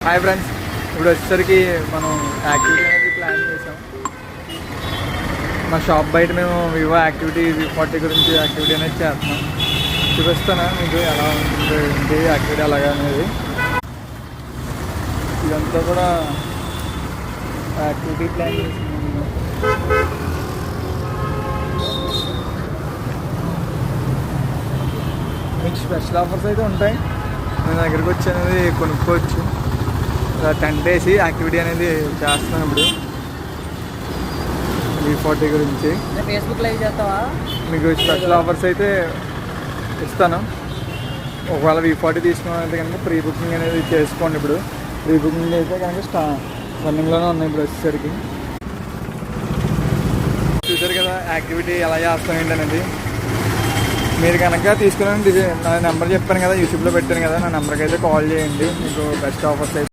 Hi friends, ఇప్పుడు వచ్చేసరికి మనం యాక్టివిటీ అనేది ప్లాన్ చేసాం. మా షాప్ బయట మేము వివో యాక్టివిటీ V40 గురించి యాక్టివిటీ అనేది చేస్తున్నాం. చూపిస్తాను మీకు ఎలా ఉంటుంది ఏంటి యాక్టివిటీ అలాగా అనేది. ఇదంతా కూడా యాక్టివిటీ ప్లాన్ చేసింది. మీకు స్పెషల్ ఆఫర్స్ అయితే ఉంటాయి. మన దగ్గరికి వచ్చి అనేది కొనుక్కోవచ్చు. టెంట్ వేసి యాక్టివిటీ అనేది చేస్తున్నాం ఇప్పుడు V40 గురించి. ఫేస్బుక్ లైవ్ చేస్తావా? మీకు స్పెషల్ ఆఫర్స్ అయితే ఇస్తాను. ఒకవేళ V40 తీసుకున్నట్లయితే కనుక ప్రీ బుకింగ్ అనేది చేసుకోండి. ఇప్పుడు ప్రీ బుకింగ్ అయితే కనుక రన్నింగ్లోనే ఉన్నాయి. ఇప్పుడు వచ్చేసరికి చూసారు కదా యాక్టివిటీ ఎలా చేస్తాం ఏంటి అనేది. మీరు కనుక తీసుకుని నా నెంబర్ చెప్పాను కదా, యూట్యూబ్లో పెట్టాను కదా, నా నెంబర్కి అయితే కాల్ చేయండి. మీకు బెస్ట్ ఆఫర్స్ అయితే